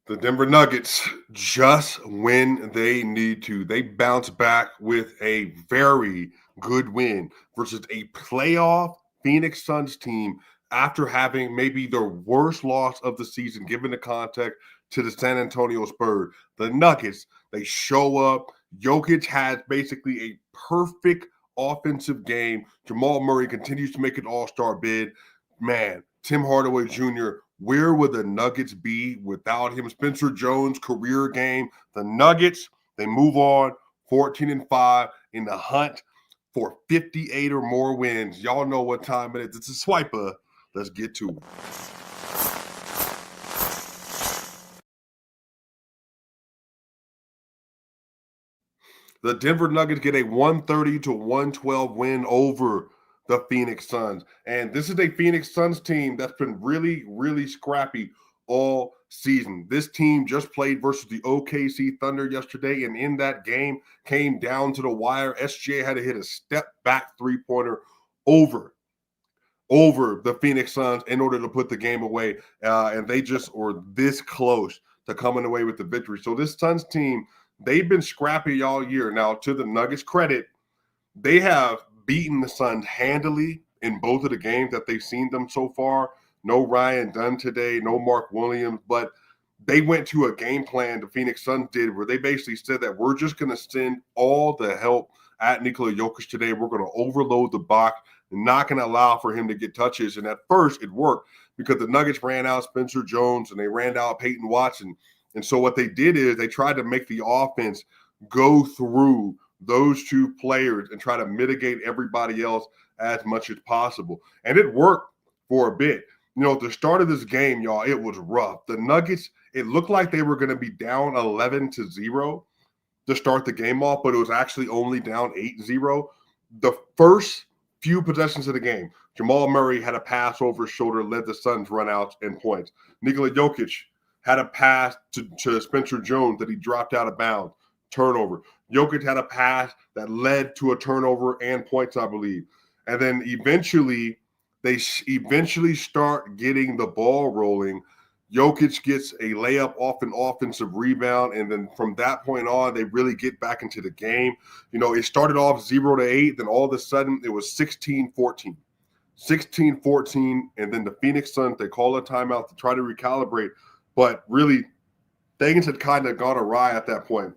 The Denver Nuggets, just when they need to, they bounce back with a very good win versus a playoff Phoenix Suns team after having maybe their worst loss of the season, given the context to the San Antonio Spurs. The Nuggets, they show up. Jokic has basically a perfect offensive game. Jamal Murray continues to make an all-star bid. Man, Tim Hardaway Jr., where would the Nuggets be without him? Spencer Jones' career game. The Nuggets, they move on 14-5 in the hunt for 58 or more wins. Y'all know what time it is. It's a swiper. Let's get to it. The Denver Nuggets get a 130-112 win over the Phoenix Suns. And this is a Phoenix Suns team that's been really, really scrappy all season. This team just played versus the OKC Thunder yesterday, and in that game came down to the wire. SGA had to hit a step-back three-pointer over the Phoenix Suns in order to put the game away. And they just were this close to coming away with the victory. So this Suns team, they've been scrappy all year. Now, to the Nuggets' credit, they have beaten the Suns handily in both of the games that they've seen them so far. No Ryan Dunn today, no Mark Williams, but they went to a game plan the Phoenix Suns did where they basically said that we're just going to send all the help at Nikola Jokic today. We're going to overload the box and not going to allow for him to get touches. And at first it worked because the Nuggets ran out Spencer Jones and they ran out Peyton Watson. And so what they did is they tried to make the offense go through those two players and try to mitigate everybody else as much as possible. And it worked for a bit. You know, at the start of this game, y'all, it was rough. The Nuggets, it looked like they were going to be down 11-0 to start the game off, but it was actually only down 8-0. The first few possessions of the game, Jamal Murray had a pass over his shoulder, led the Suns run-outs and points. Nikola Jokic had a pass to Spencer Jones that he dropped out of bounds, turnover. Jokic had a pass that led to a turnover and points, I believe. And then eventually, they start getting the ball rolling. Jokic gets a layup off an offensive rebound, and then from that point on, they really get back into the game. You know, it started off 0-8, then all of a sudden it was 16-14. 16-14, and then the Phoenix Suns, they call a timeout to try to recalibrate, but really things had kind of gone awry at that point.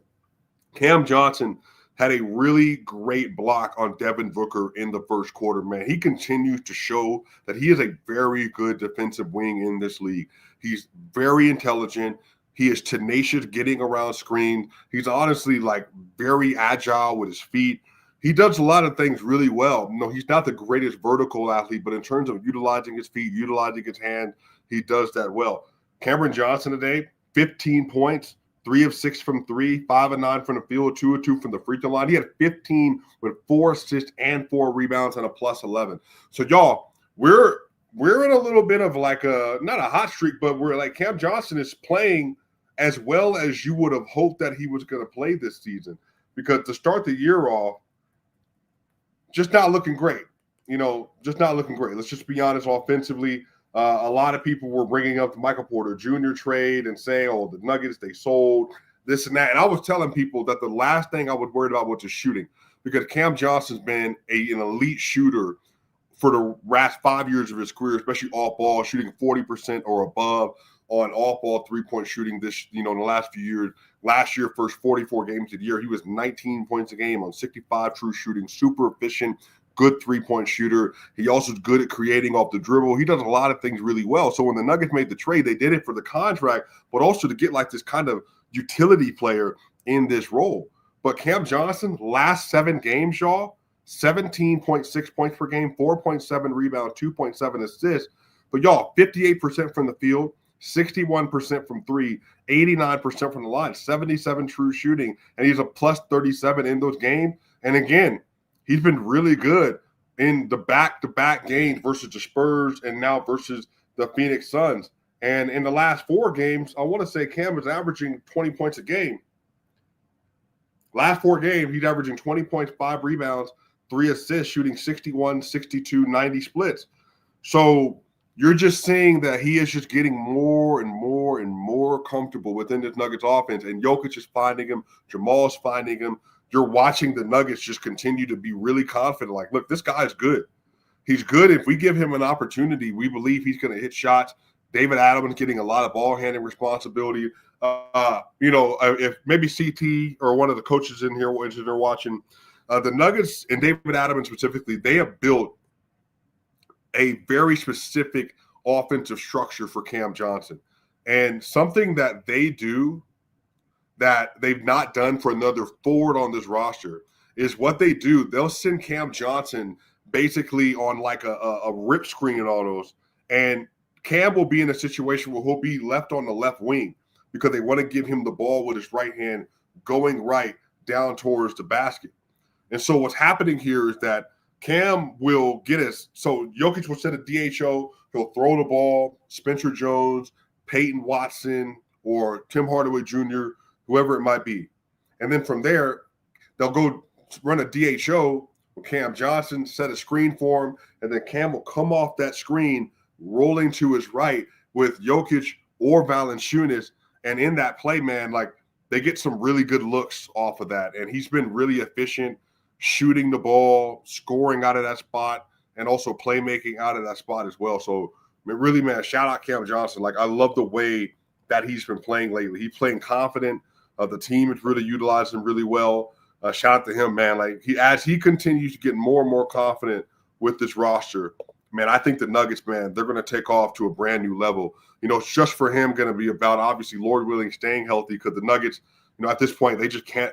Cam Johnson had a really great block on Devin Booker in the first quarter, man. He continues to show that he is a very good defensive wing in this league. He's very intelligent. He is tenacious getting around screens. He's honestly like very agile with his feet. He does a lot of things really well. You know, he's not the greatest vertical athlete, but in terms of utilizing his feet, utilizing his hand, he does that well. Cameron Johnson today, 15 points. 3 of 6 from 3, 5 of 9 from the field, 2 of 2 from the free throw line. He had 15 with 4 assists and 4 rebounds and a plus 11. So, y'all, we're in a little bit of like not a hot streak, but we're like Cam Johnson is playing as well as you would have hoped that he was going to play this season. Because to start the year off, just not looking great. You know, just not looking great. Let's just be honest offensively. A lot of people were bringing up the Michael Porter Jr. trade and saying, oh, the Nuggets, they sold this and that. And I was telling people that the last thing I was worried about was the shooting because Cam Johnson's been an elite shooter for the last 5 years of his career, especially off ball, shooting 40% or above on off ball three-point shooting in the last few years. Last year, first 44 games of the year, he was 19 points a game on 65 true shooting, super efficient. Good three-point shooter. He also is good at creating off the dribble. He does a lot of things really well. So when the Nuggets made the trade, they did it for the contract, but also to get like this kind of utility player in this role. But Cam Johnson, last 7 games, y'all, 17.6 points per game, 4.7 rebounds, 2.7 assists. But y'all, 58% from the field, 61% from 3, 89% from the line, 77 true shooting, and he's a plus 37 in those games. And again, he's been really good in the back-to-back games versus the Spurs and now versus the Phoenix Suns. And in the last 4 games, I want to say Cam is averaging 20 points a game. Last 4 games, he's averaging 20 points, 5 rebounds, 3 assists, shooting 61, 62, 90 splits. So you're just seeing that he is just getting more and more and more comfortable within this Nuggets offense. And Jokic is finding him. Jamal's finding him. You're watching the Nuggets just continue to be really confident. Like, look, this guy's good. He's good. If we give him an opportunity, we believe he's going to hit shots. David Adams getting a lot of ball handling responsibility. If maybe CT or one of the coaches in here they're watching, the Nuggets and David Adams specifically, they have built a very specific offensive structure for Cam Johnson. And something that they do that they've not done for another forward on this roster is what they do. They'll send Cam Johnson basically on like a rip screen almost, and Cam will be in a situation where he'll be left on the left wing because they want to give him the ball with his right hand going right down towards the basket. And so what's happening here is that Cam will get us. So Jokic will set a DHO. He'll throw the ball. Spencer Jones, Peyton Watson, or Tim Hardaway Jr., whoever it might be. And then from there, they'll go run a DHO with Cam Johnson, set a screen for him, and then Cam will come off that screen, rolling to his right with Jokic or Valanciunas. And in that play, man, like they get some really good looks off of that. And he's been really efficient shooting the ball, scoring out of that spot, and also playmaking out of that spot as well. So, really, man, shout out Cam Johnson. Like, I love the way that he's been playing lately. He's playing confident. The team has really utilized him really well. Shout out to him, man. Like, as he continues to get more and more confident with this roster, man, I think the Nuggets, man, they're going to take off to a brand new level. It's just for him going to be about, obviously, Lord willing, staying healthy, because the Nuggets, at this point, they just can't.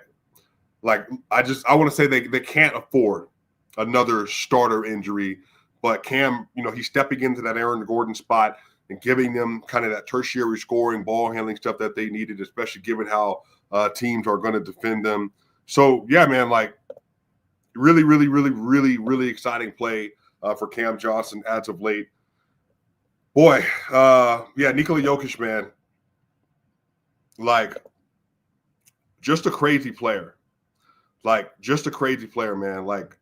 Like, I want to say they can't afford another starter injury. But Cam, he's stepping into that Aaron Gordon spot and giving them kind of that tertiary scoring, ball handling stuff that they needed, especially given how teams are going to defend them. So, yeah, man, like really, really, really, really, really exciting play for Cam Johnson as of late. Boy, Nikola Jokic, man, like just a crazy player. Like, just a crazy player, man. Like,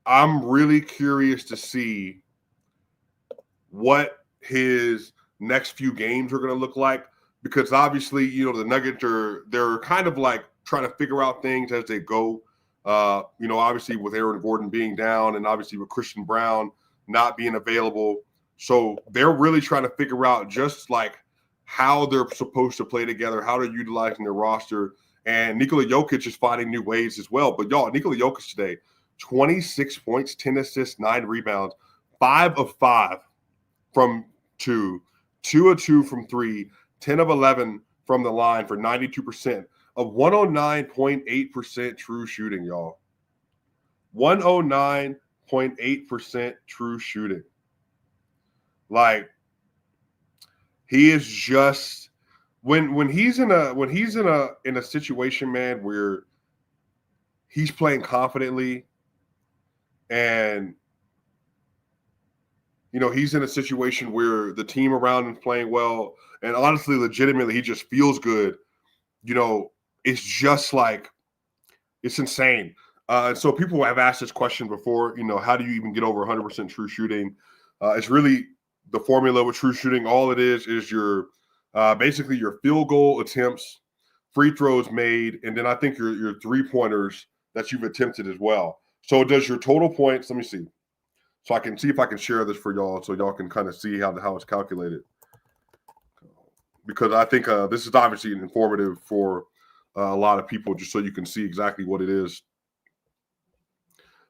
I'm really curious to see what his next few games are going to look like, because obviously, the Nuggets they're kind of like trying to figure out things as they go. Obviously with Aaron Gordon being down and obviously with Christian Brown not being available. So they're really trying to figure out just like how they're supposed to play together, how they're utilizing their roster. And Nikola Jokic is finding new ways as well. But, y'all, Nikola Jokic today, 26 points, 10 assists, 9 rebounds, 5 of 5 from 2, 2 of 2 from 3, 10 of 11 from the line for 92% of 109.8% true shooting, y'all. 109.8% true shooting. Like, he is just when he's in a situation, man, where he's playing confidently and he's in a situation where the team around him is playing well, and honestly, legitimately, he just feels good. It's just like, it's insane. And so people have asked this question before, how do you even get over 100% true shooting? It's really the formula with true shooting. All it is your basically your field goal attempts, free throws made, and then I think your 3-pointers that you've attempted as well. So does your total points, let me see. So I can see if I can share this for y'all so y'all can kind of see how it's calculated. Because I think this is obviously informative for a lot of people, just so you can see exactly what it is.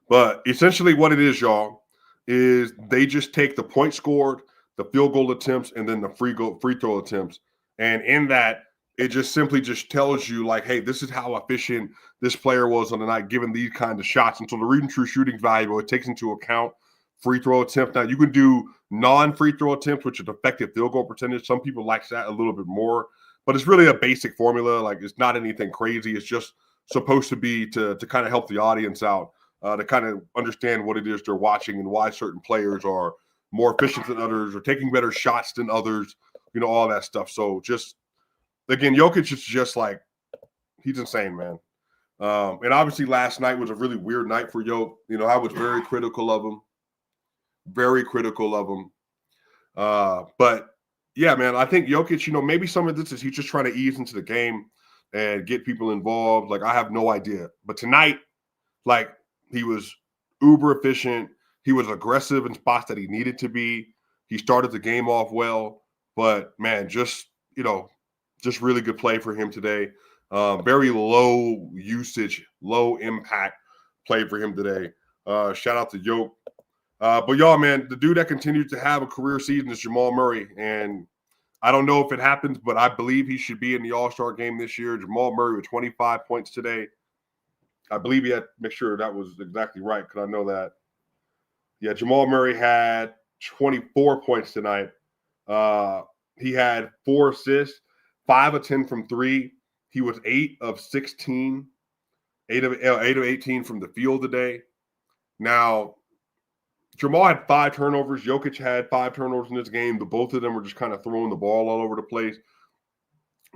But essentially what it is, y'all, is they just take the point scored, the field goal attempts, and then the free throw attempts. And in that, it just simply just tells you, like, hey, this is how efficient this player was on the night, given these kinds of shots. And so the reading true shooting is valuable. It takes into account free throw attempt. Now, you can do non-free throw attempts, which is effective field goal percentage. Some people like that a little bit more, but it's really a basic formula. Like, it's not anything crazy. It's just supposed to be to kind of help the audience out, to kind of understand what it is they're watching and why certain players are more efficient than others or taking better shots than others, all that stuff. So just, again, Jokic is just like, he's insane, man. And obviously last night was a really weird night for Jokic. I was very critical of him. Very critical of him. But yeah, man, I think Jokic, maybe some of this is he's just trying to ease into the game and get people involved. Like, I have no idea. But tonight, like, he was uber efficient. He was aggressive in spots that he needed to be. He started the game off well. But, man, just really good play for him today. Very low usage, low impact play for him today. Shout out to Yoke. But y'all, man, the dude that continues to have a career season is Jamal Murray. And I don't know if it happens, but I believe he should be in the All-Star game this year. Jamal Murray with 25 points today. I believe he had to make sure that was exactly right because I know that. Yeah, Jamal Murray had 24 points tonight. He had 4 assists, 5 of 10 from 3. He was 8 of 16, 8 of 18 from the field today. Now, Jamal had 5 turnovers. Jokic had 5 turnovers in this game. Both of them were just kind of throwing the ball all over the place.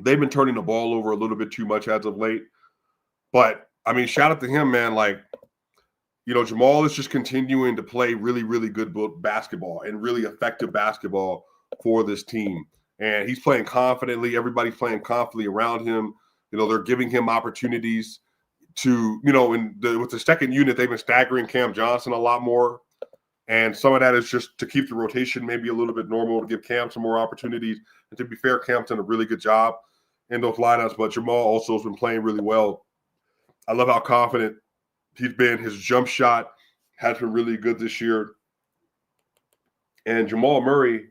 They've been turning the ball over a little bit too much as of late. But, I mean, shout out to him, man. Like, Jamal is just continuing to play really, really good basketball and really effective basketball for this team. And he's playing confidently. Everybody's playing confidently around him. They're giving him opportunities to, with the second unit, they've been staggering Cam Johnson a lot more. And some of that is just to keep the rotation maybe a little bit normal, to give Cam some more opportunities. And to be fair, Cam's done a really good job in those lineups. But Jamal also has been playing really well. I love how confident he's been. His jump shot has been really good this year. And Jamal Murray,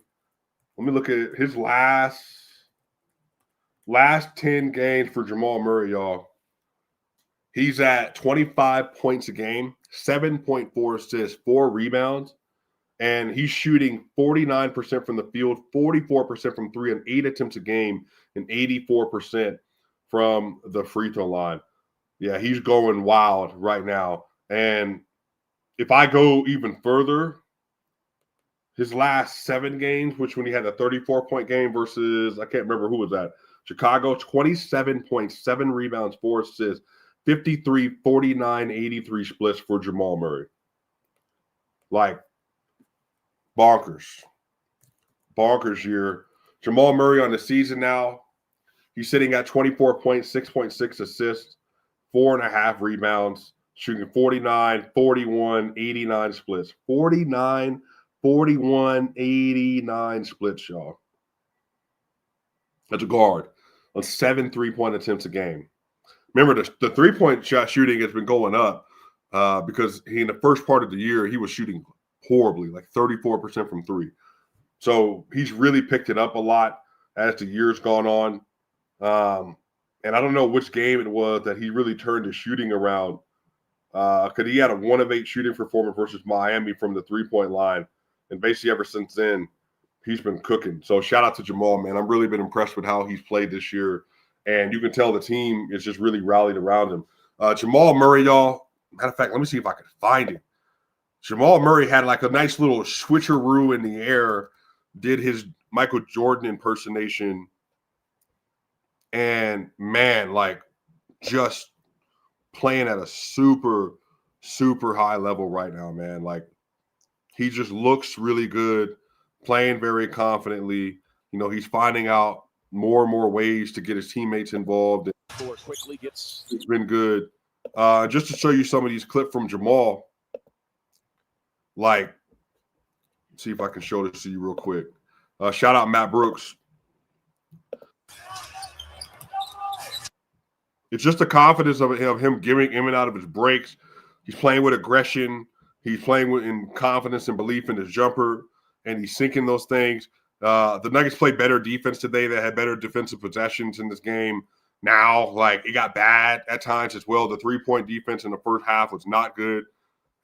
let me look at his last 10 games for Jamal Murray, y'all. He's at 25 points a game, 7.4 assists, 4 rebounds, and he's shooting 49% from the field, 44% from 3 on 8 attempts a game, and 84% from the free throw line. Yeah, he's going wild right now. And if I go even further, his last 7 games, which when he had a 34-point game versus, I can't remember who was that, Chicago, 27.7 rebounds, 4 assists, 53, 49, 83 splits for Jamal Murray. Like, bonkers year. Jamal Murray on the season now, he's sitting at 24 points, 6.6 assists, 4.5 rebounds, shooting 49, 41, 89 splits. 49, 41, 89 splits, y'all. That's a guard on 7 3-point attempts a game. Remember, the 3-point shot shooting has been going up because in the first part of the year, he was shooting horribly, like 34% from 3. So he's really picked it up a lot as the year's gone on. And I don't know which game it was that he really turned his shooting around because he had a 1 of 8 shooting performance versus Miami from the 3-point line. And basically ever since then, he's been cooking. So shout out to Jamal, man. I've really been impressed with how he's played this year. And you can tell the team is just really rallied around him. Jamal Murray, y'all, matter of fact, let me see if I can find it. Jamal Murray had like a nice little switcheroo in the air, did his Michael Jordan impersonation. And, man, like, just playing at a super, super high level right now, man. Like, he just looks really good, playing very confidently. He's finding out more and more ways to get his teammates involved. It's been good. Just to show you some of these clips from Jamal, like, see if I can show this to you real quick. Shout out Matt Brooks. It's just the confidence of him giving in and out of his breaks. He's playing with aggression. He's playing in confidence and belief in his jumper, and he's sinking those things. The Nuggets played better defense today. They had better defensive possessions in this game. Now, like, it got bad at times as well. The 3-point defense in the first half was not good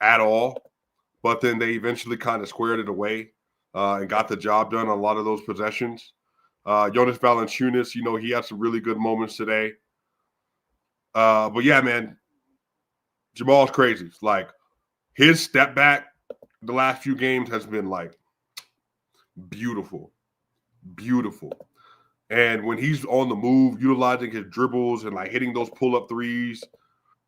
at all, but then they eventually kind of squared it away and got the job done on a lot of those possessions. Jonas Valanciunas, he had some really good moments today. But yeah, man, Jamal's crazy. It's like his step back the last few games has been like beautiful. And when he's on the move, utilizing his dribbles and like hitting those pull-up threes,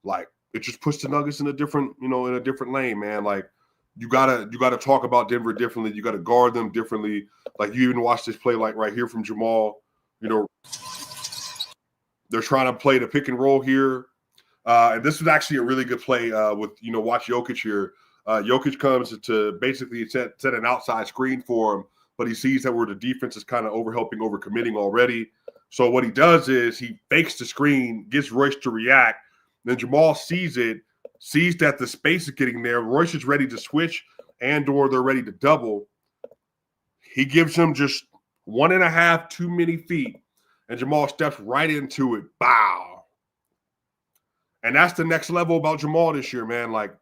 like it just puts the Nuggets in a different lane, man. Like you gotta talk about Denver differently. You gotta guard them differently. Like you even watch this play like right here from Jamal. You know, they're trying to play the pick and roll here. And this was actually a really good play with, watch Jokic here. Jokic comes to basically set an outside screen for him, but he sees that where the defense is kind of overcommitting already. So what he does is he fakes the screen, gets Royce to react. Then Jamal sees it, sees that the space is getting there. Royce is ready to switch and/or they're ready to double. He gives him just 1.5 too many feet, and Jamal steps right into it. Bow. And that's the next level about Jamal this year, man. Like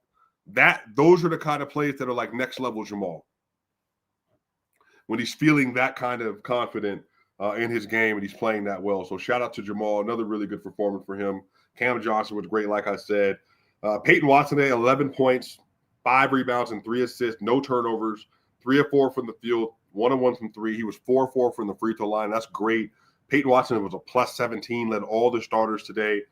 that, those are the kind of plays that are like next level Jamal. When he's feeling that kind of confident in his game and he's playing that well. So shout out to Jamal. Another really good performance for him. Cam Johnson was great, like I said. Peyton Watson today, 11 points, 5 rebounds, and 3 assists, no turnovers, 3 of 4 from the field, 1 of 1 from 3. He was 4 of 4 from the free throw line. That's great. Peyton Watson was a plus 17, led all the starters today.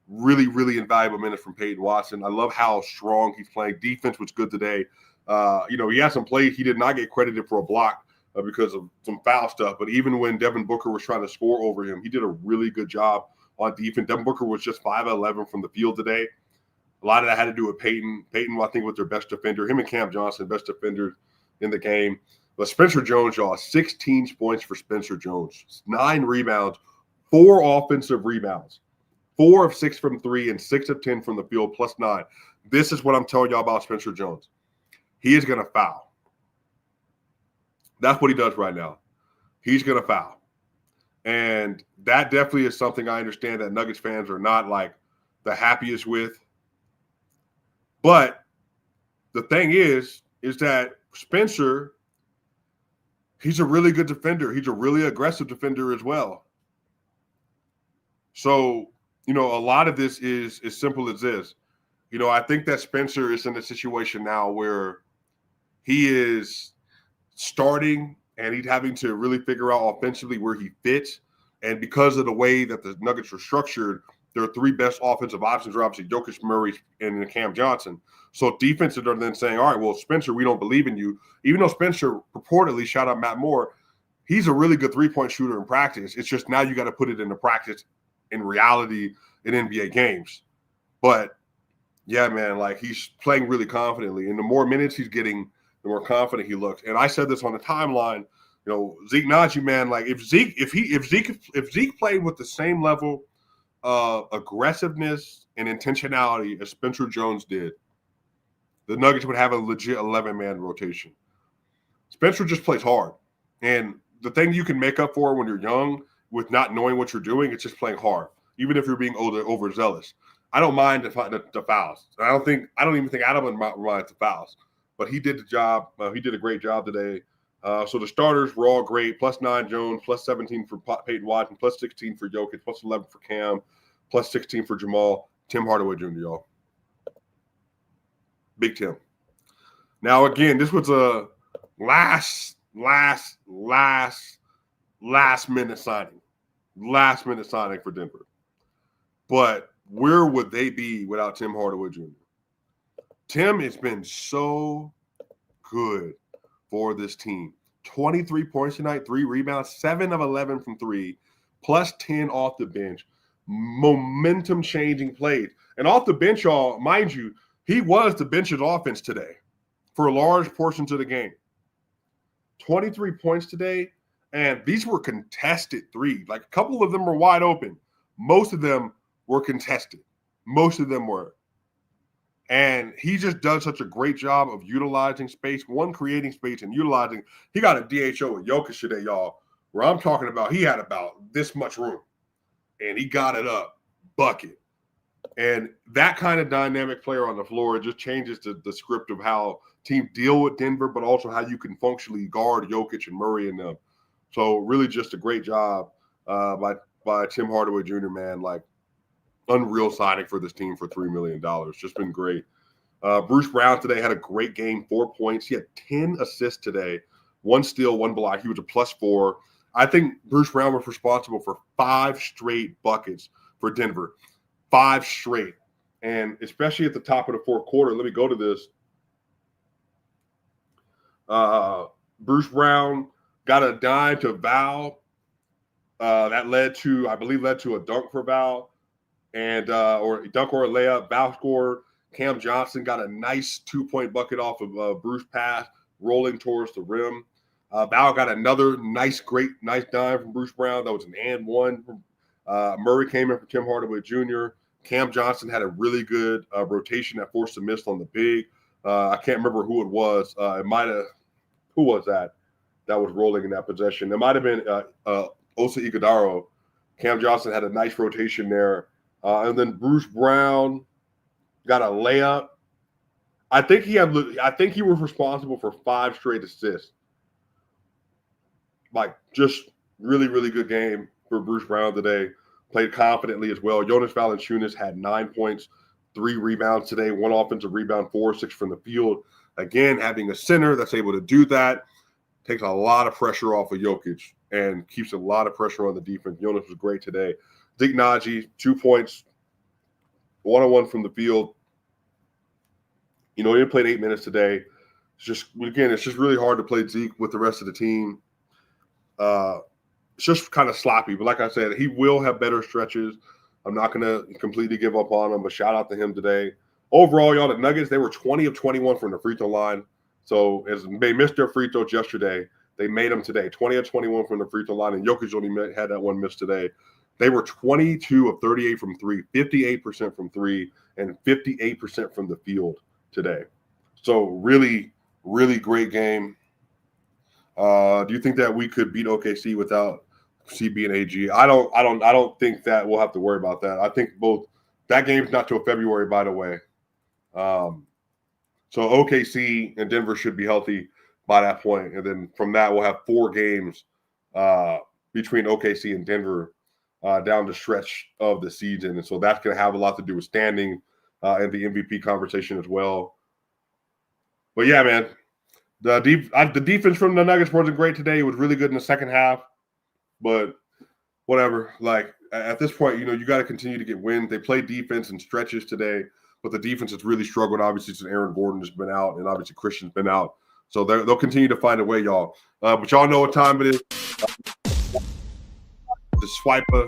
Really, really invaluable minutes from Peyton Watson. I love how strong he's playing. Defense was good today. He had some plays. He did not get credited for a block because of some foul stuff. But even when Devin Booker was trying to score over him, he did a really good job on defense. Devin Booker was just 5 of 11 from the field today. A lot of that had to do with Peyton. Peyton, I think, was their best defender. Him and Cam Johnson, best defenders in the game. But Spencer Jones, y'all, 16 points for Spencer Jones. 9 rebounds, 4 offensive rebounds. 4 of 6 from 3 and 6 of 10 from the field, plus 9. This is what I'm telling y'all about Spencer Jones. He is going to foul. That's what he does right now. He's going to foul. And that definitely is something I understand that Nuggets fans are not like the happiest with. But the thing is that Spencer, he's a really good defender. He's a really aggressive defender as well. So, a lot of this is as simple as this. I think that Spencer is in a situation now where he is starting and he's having to really figure out offensively where he fits. And because of the way that the Nuggets are structured, their 3 best offensive options are obviously Jokic, Murray, and Cam Johnson. So defenses are then saying, all right, well, Spencer, we don't believe in you. Even though Spencer purportedly, shout out Matt Moore, he's a really good 3-point shooter in practice. It's just now you got to put it into practice in reality in NBA games. But, yeah, man, like he's playing really confidently. And the more minutes he's getting, the more confident he looks. And I said this on the timeline, Zeke Naji, man, like if Zeke played with the same level of aggressiveness and intentionality as Spencer Jones did, the Nuggets would have a legit 11-man rotation. Spencer just plays hard. And the thing you can make up for when you're young with not knowing what you're doing, it's just playing hard, even if you're being overzealous. I don't mind the fouls. I don't even think Adam minds the fouls. But he did the job. He did a great job today. So the starters were all great. Plus 9 Jones, plus 17 for Peyton Watson, plus 16 for Jokic, plus 11 for Cam, plus 16 for Jamal. Tim Hardaway Jr., y'all. Big Tim. Now, again, this was a last minute signing. Last minute signing for Denver. But where would they be without Tim Hardaway Jr.? Tim has been so good for this team. 23 points tonight, 3 rebounds, 7 of 11 from 3, plus 10 off the bench. Momentum-changing plays. And off the bench, y'all, mind you, he was the bench's offense today for large portions of the game. 23 points today, and these were contested 3. Like, a couple of them were wide open. Most of them were contested. Most of them were. And he just does such a great job of utilizing space, creating space and utilizing. He got a DHO with Jokic today, y'all, where I'm talking about he had about this much room. And he got it up, bucket. And that kind of dynamic player on the floor, it just changes the script of how teams deal with Denver, but also how you can functionally guard Jokic and Murray and them. So really just a great job by Tim Hardaway Jr., man. Like, unreal signing for this team for $3 million. Just been great. Bruce Brown today had a great game, 4 points. He had 10 assists today, 1 steal, 1 block. He was a +4. I think Bruce Brown was responsible for 5 straight buckets for Denver. 5 straight. And especially at the top of the fourth quarter, let me go to this. Bruce Brown got a dime to Val. That led to a dunk for Val, and or a dunk or a layup. Val scored. Cam Johnson got a nice 2-point bucket off of Bruce pass, rolling towards the rim. Val got another nice dime from Bruce Brown. That was an and one. Murray came in for Tim Hardaway Jr. Cam Johnson had a really good rotation that forced a miss on the big. I can't remember who it was. Who was that was rolling in that possession? It might have been Osa Iguodaro. Cam Johnson had a nice rotation there. And then Bruce Brown got a layup. I think he was responsible for 5 straight assists. Like, just really, really good game for Bruce Brown today. Played confidently as well. Jonas Valanciunas had 9 points, 3 rebounds today, 1 offensive rebound, 4 or 6 from the field. Again, having a center that's able to do that takes a lot of pressure off of Jokic and keeps a lot of pressure on the defense. Jonas was great today. Zeke Naji, 2 points, 1-on-1 from the field. He played 8 minutes today. It's just really hard to play Zeke with the rest of the team. It's just kind of sloppy. But like I said, he will have better stretches. I'm not going to completely give up on him, but shout out to him today. Overall, y'all, the Nuggets, they were 20 of 21 from the free throw line. So as they missed their free throws yesterday, they made them today. 20 of 21 from the free throw line, and Jokic only had that one miss today. They were 22 of 38 from 3, 58% from 3, and 58% from the field today. So really, really great game. Do you think that we could beat OKC without CB and AG? I don't think that we'll have to worry about that. I think that game's not till February, by the way. So OKC and Denver should be healthy by that point, and then from that we'll have 4 games between OKC and Denver down the stretch of the season, and so that's going to have a lot to do with standing and the MVP conversation as well. But yeah, man, the defense from the Nuggets wasn't great today. It was really good in the second half, but whatever. Like, at this point, you got to continue to get wins. They played defense in stretches today, but the defense has really struggled, obviously, since Aaron Gordon has been out, and obviously Christian's been out. So they'll continue to find a way, y'all. But y'all know what time it is. The Swiper